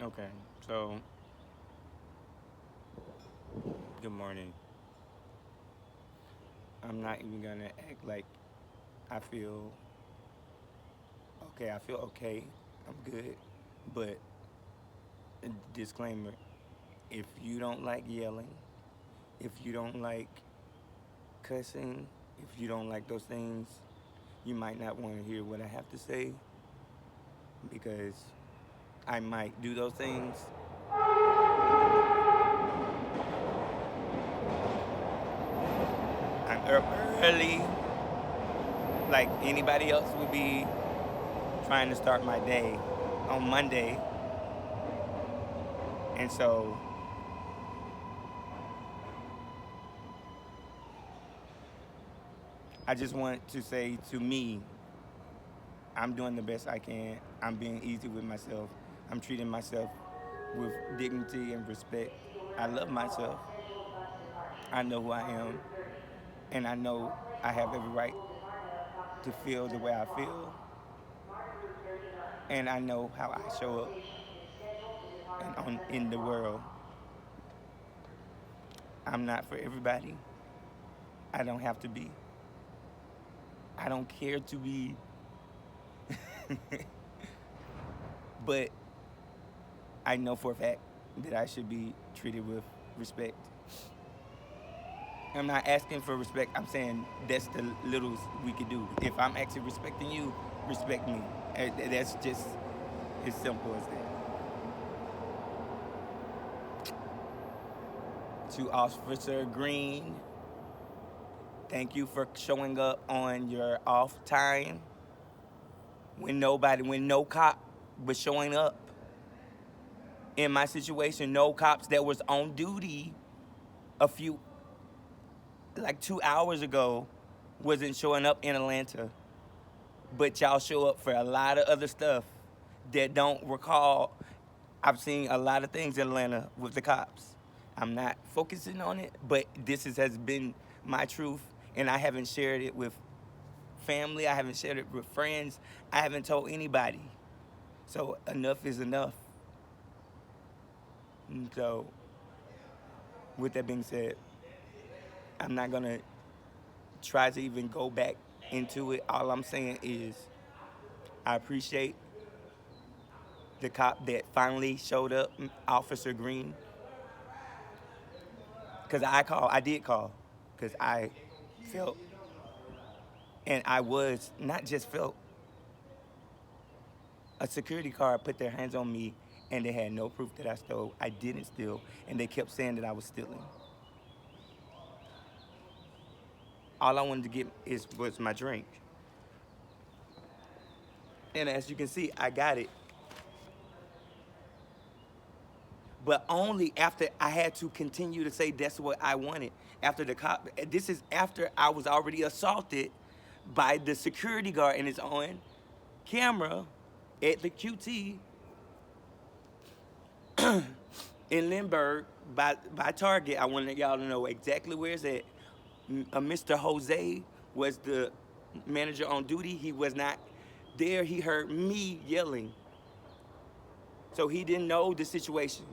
Okay, so good morning. I'm not even gonna act like I feel okay. I feel okay. I'm good. But disclaimer: if you don't like yelling, if you don't like cussing, if you don't like those things, you might not want to hear what I have to say because I might do those things. I'm up early, like anybody else would be trying to start my day on Monday, and so I just want to say to me, I'm doing the best I can. I'm being easy with myself. I'm treating myself with dignity and respect. I love myself. I know who I am, and I know I have every right to feel the way I feel, and I know how I show up in the world. I'm not for everybody. I don't have to be. I don't care to be, but I know for a fact that I should be treated with respect. I'm not asking for respect. I'm saying that's the littlest we could do. If I'm actually respecting you, respect me. That's just as simple as that. To Officer Green, thank you for showing up on your off time when no cop was showing up. In my situation, no cops that was on duty a few, like 2 hours ago, wasn't showing up in Atlanta. But y'all show up for a lot of other stuff that don't recall. I've seen a lot of things in Atlanta with the cops. I'm not focusing on it, but has been my truth, and I haven't shared it with family. I haven't shared it with friends. I haven't told anybody. So enough is enough. And so, with that being said, I'm not gonna try to even go back into it. All I'm saying is I appreciate the cop that finally showed up, Officer Green, because I did call, because I felt, and I was not just felt, a security guard put their hands on me, and they had no proof that I stole. I didn't steal, and they kept saying that I was stealing. All I wanted to get was my drink, and as you can see, I got it, but only after I had to continue to say that's what I wanted. After the cop, this is after I was already assaulted by the security guard, and it's on camera at the QT in Lindbergh by Target. I wanted y'all to know exactly where it's at. Mr. Jose was the manager on duty. He was not there. He heard me yelling, so he didn't know the situation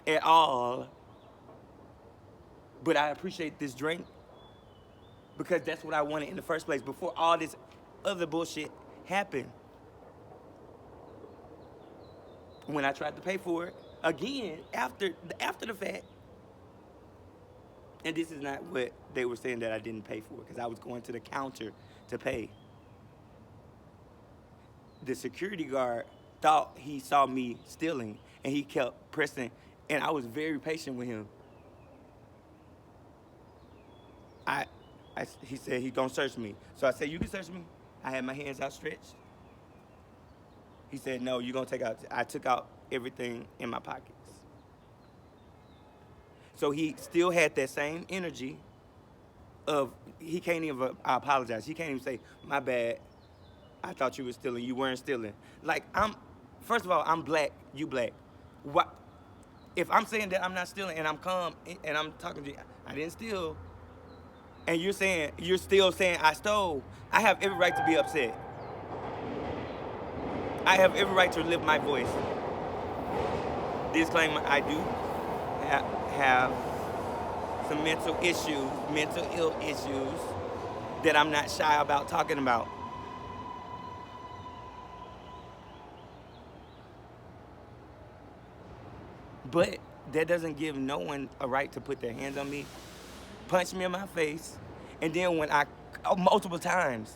at all. But I appreciate this drink because that's what I wanted in the first place before all this other bullshit happened. When I tried to pay for it again after the fact, and this is not what they were saying that I didn't pay for because I was going to the counter to pay. The security guard thought he saw me stealing, and he kept pressing, and I was very patient with him. I, he said he's gonna search me, so I said you can search me. I had my hands outstretched. He said no, you gonna take out. I took out everything in my pockets. So he still had that same energy of he can't even. I apologize. He can't even say my bad. I thought you were stealing. You weren't stealing. Like first of all, I'm black. You black. What? If I'm saying that I'm not stealing and I'm calm and I'm talking to you, I didn't steal, and you're still saying I stole. I have every right to be upset. I have every right to lift my voice. Disclaimer, I do have some mental ill issues that I'm not shy about talking about. But that doesn't give no one a right to put their hands on me, punch me in my face, and then multiple times,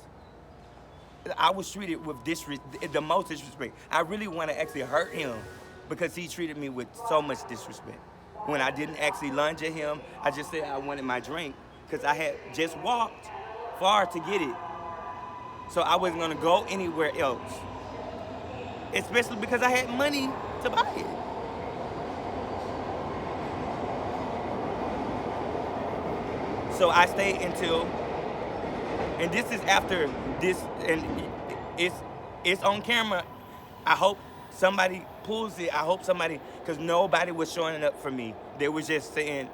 I was treated with the most disrespect. I really want to actually hurt him because he treated me with so much disrespect. When I didn't actually lunge at him, I just said I wanted my drink because I had just walked far to get it. So I wasn't going to go anywhere else, especially because I had money to buy it. So I stayed until, and this is after this, and it's on camera. I hope somebody pulls it. I hope somebody, because nobody was showing up for me. They was just saying,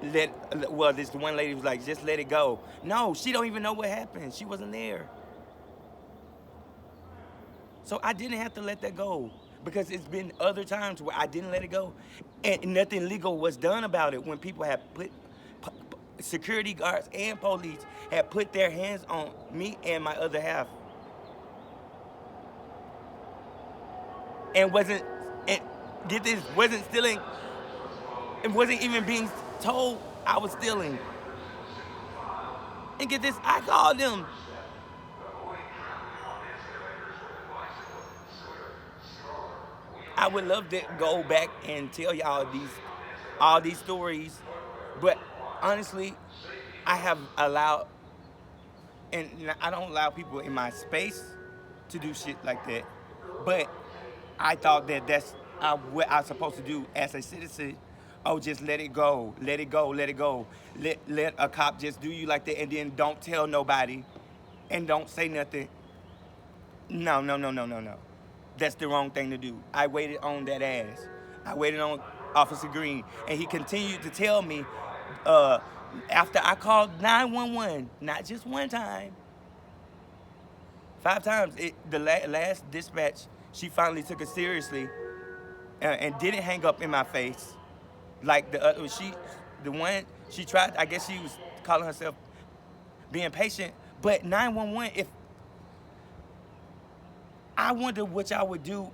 this one lady was like, just let it go. No, she don't even know what happened. She wasn't there. So I didn't have to let that go because it's been other times where I didn't let it go and nothing legal was done about it when people have security guards and police had put their hands on me and my other half. And wasn't stealing, and wasn't even being told I was stealing. And get this, I called them. I would love to go back and tell y'all all these stories, but honestly, I have allowed, and I don't allow people in my space to do shit like that, but I thought that that's what I'm supposed to do as a citizen. Oh, just let it go, let it go, let it go. Let a cop just do you like that, and then don't tell nobody, and don't say nothing. No. That's the wrong thing to do. I waited on that ass. I waited on Officer Green, and he continued to tell me after I called 911, not just one time, 5 times. The last dispatch, she finally took it seriously and didn't hang up in my face like the other. She tried. I guess she was calling herself being patient, but 911. If I wonder what y'all would do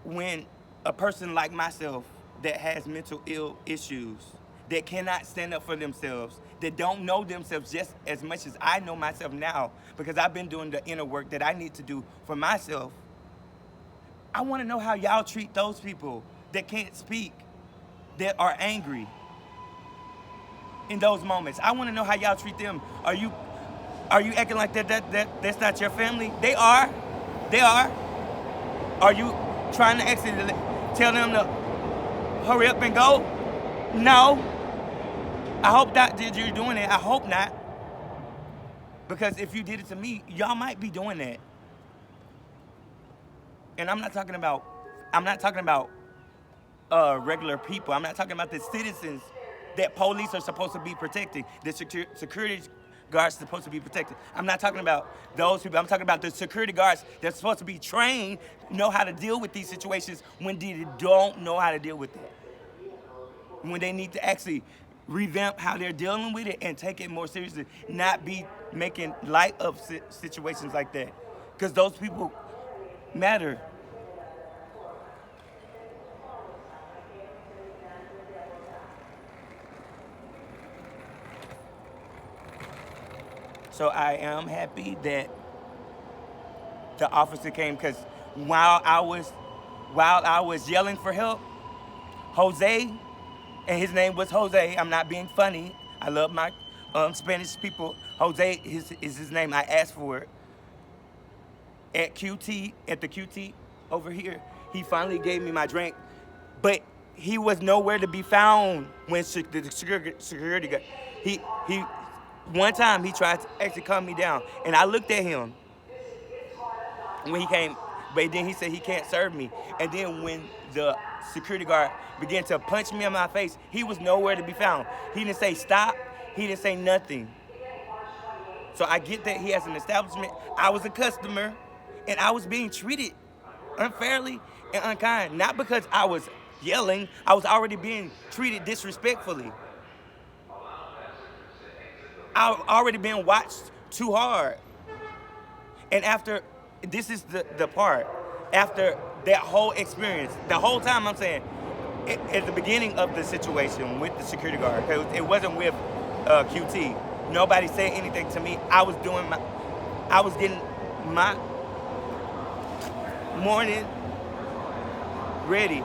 when a person like myself that has mental ill issues, that cannot stand up for themselves, that don't know themselves just as much as I know myself now, because I've been doing the inner work that I need to do for myself. I want to know how y'all treat those people that can't speak, that are angry in those moments. I want to know how y'all treat them. Are you acting like that's not your family? They are. Are you trying to actually tell them to hurry up and go? No. I hope that you're doing it. I hope not. Because if you did it to me, y'all might be doing that. And I'm not talking about regular people. I'm not talking about the citizens that police are supposed to be protecting. The security guards are supposed to be protected. I'm not talking about those people. I'm talking about the security guards that's supposed to be trained, know how to deal with these situations when they don't know how to deal with it. When they need to actually revamp how they're dealing with it and take it more seriously, not be making light of situations like that. Because those people matter. So I am happy that the officer came, because while I was yelling for help, Jose, and his name was Jose. I'm not being funny. I love my Spanish people. Jose is his name. I asked for it. At the QT over here, he finally gave me my drink, but he was nowhere to be found when the security guard. He one time he tried to actually calm me down, and I looked at him when he came, but then he said he can't serve me. And then when the security guard began to punch me in my face, he was nowhere to be found. He didn't say stop. He didn't say nothing. So I get that he has an establishment. I was a customer, and I was being treated unfairly and unkind. Not because I was yelling, I was already being treated disrespectfully. I was already being watched too hard. And after, this is the part, after that whole experience, the whole time I'm saying, at the beginning of the situation with the security guard, 'cause it wasn't with QT. Nobody said anything to me. I was getting my morning ready.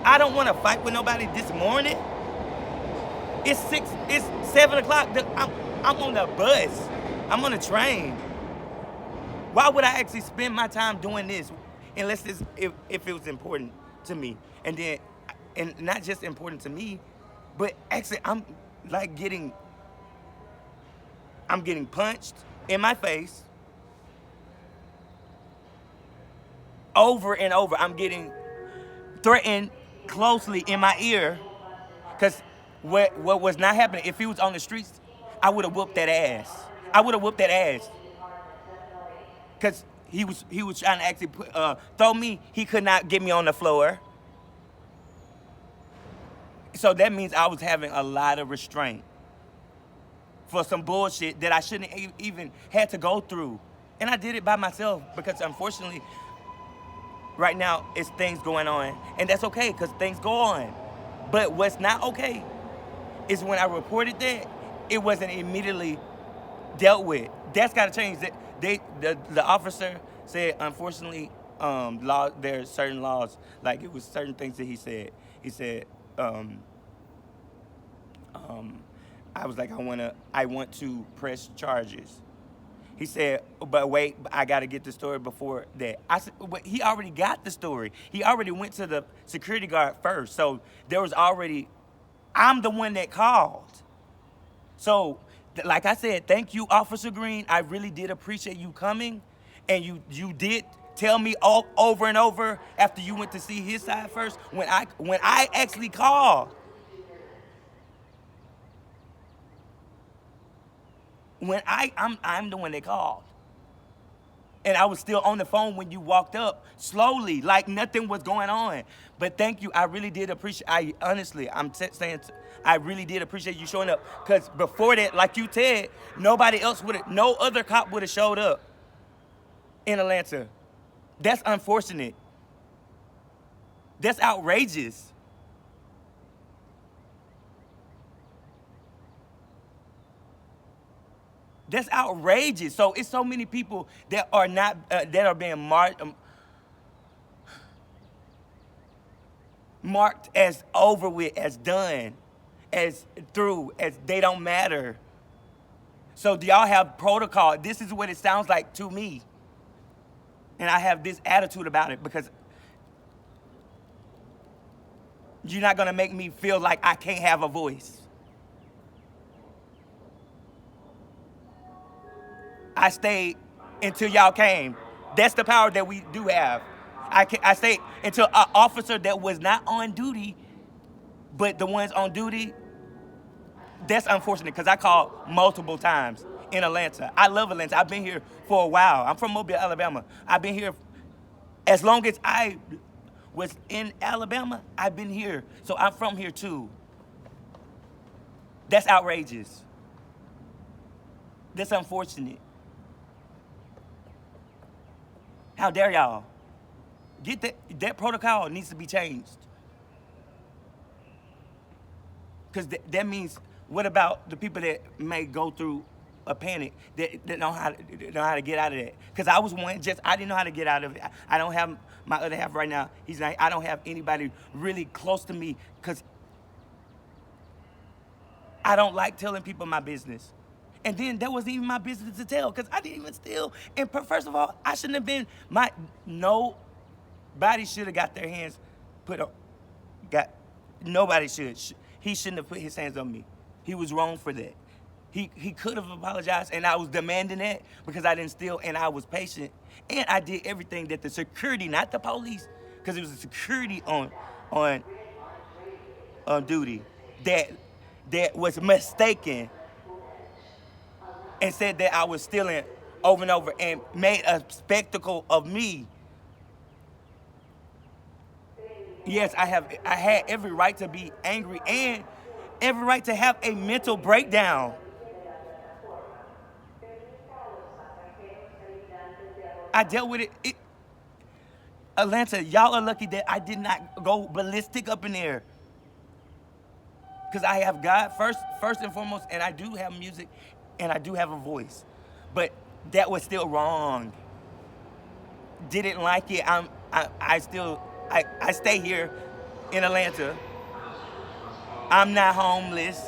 I don't want to fight with nobody this morning. It's 7 o'clock. I'm on the bus. I'm on the train. Why would I actually spend my time doing this unless if it was important to me? And not just important to me, but actually I'm getting punched in my face over and over. I'm getting threatened closely in my ear, because what was not happening, if he was on the streets, I would have whooped that ass. I would have whooped that ass. Because he was trying to actually throw me. He could not get me on the floor. So that means I was having a lot of restraint for some bullshit that I shouldn't even had to go through. And I did it by myself because, unfortunately, right now it's things going on. And that's okay, because things go on. But what's not okay is when I reported that, it wasn't immediately dealt with. That's got to change. The officer said, unfortunately, there are certain laws, like it was certain things that he said. He said, I was like, I want to press charges. He said, but wait, I got to get the story before that. I said, but he already got the story. He already went to the security guard first. So there was already, I'm the one that called. So, like I said, thank you, Officer Green. I really did appreciate you coming. And you did tell me all over and over after you went to see his side first, when I actually called. I'm the one that called. And I was still on the phone when you walked up, slowly, like nothing was going on. But thank you, I really did appreciate, saying, I really did appreciate you showing up. Because before that, like you said, no other cop would have showed up in Atlanta. That's unfortunate. That's outrageous. That's outrageous. So it's so many people that are not that are being marked as over with, as done, as through, as they don't matter. So do y'all have protocol? This is what it sounds like to me. And I have this attitude about it because you're not gonna make me feel like I can't have a voice. I stayed until y'all came. That's the power that we do have. I stayed until an officer that was not on duty, but the ones on duty, that's unfortunate because I called multiple times in Atlanta. I love Atlanta. I've been here for a while. I'm from Mobile, Alabama. I've been here as long as I was in Alabama. I've been here. So I'm from here too. That's outrageous. That's unfortunate. How dare y'all? Get that protocol needs to be changed. Because that means, what about the people that may go through a panic, that know how to get out of that? Because I was one, I didn't know how to get out of it. I don't have my other half right now. I don't have anybody really close to me because I don't like telling people my business. And then that wasn't even my business to tell because I didn't even steal. And first of all, I shouldn't have been, nobody should have got their hands put on, nobody should. He shouldn't have put his hands on me. He was wrong for that. He could have apologized, and I was demanding that because I didn't steal, and I was patient. And I did everything that the security, not the police, because it was the security on duty that was mistaken and said that I was stealing over and over and made a spectacle of me. Yes, I had every right to be angry and every right to have a mental breakdown. I dealt with it. Atlanta, y'all are lucky that I did not go ballistic up in there. Because I have God first and foremost, and I do have music, and I do have a voice. But that was still wrong. Didn't like it. I stay here in Atlanta. I'm not homeless.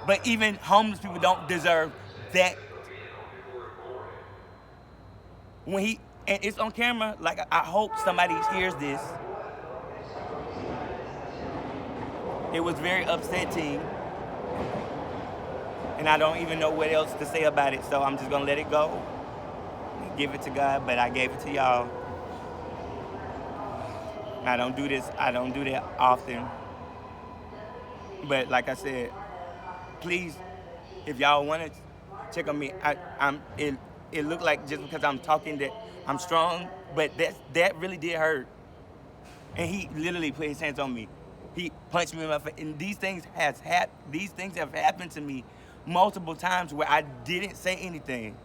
But even homeless people don't deserve that. When he and it's on camera, like I hope somebody hears this. It was very upsetting, and I don't even know what else to say about it. So I'm just gonna let it go and give it to God. But I gave it to y'all. I don't do this. I don't do that often. But like I said, please, if y'all want to check on me, it looked like just because I'm talking that I'm strong, but that really did hurt. And he literally put his hands on me. He punched me in my face, and these things have happened to me multiple times where I didn't say anything.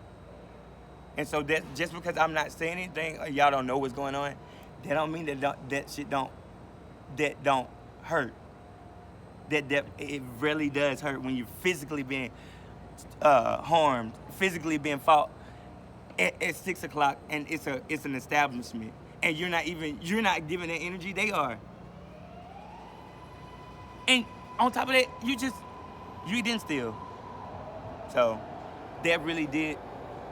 And so that just because I'm not saying anything, or y'all don't know what's going on, that don't mean that shit don't hurt. That it really does hurt when you're physically being harmed, physically being fought at 6 o'clock, and it's an establishment, and you're not giving the energy they are. And on top of that, you didn't steal. So that really did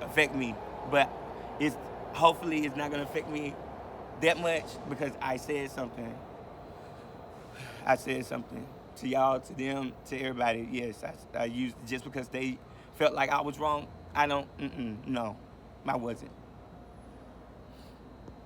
affect me, but hopefully it's not gonna affect me that much because I said something. I said something to y'all, to them, to everybody. Yes, I used just because they felt like I was wrong. I don't. No, I wasn't.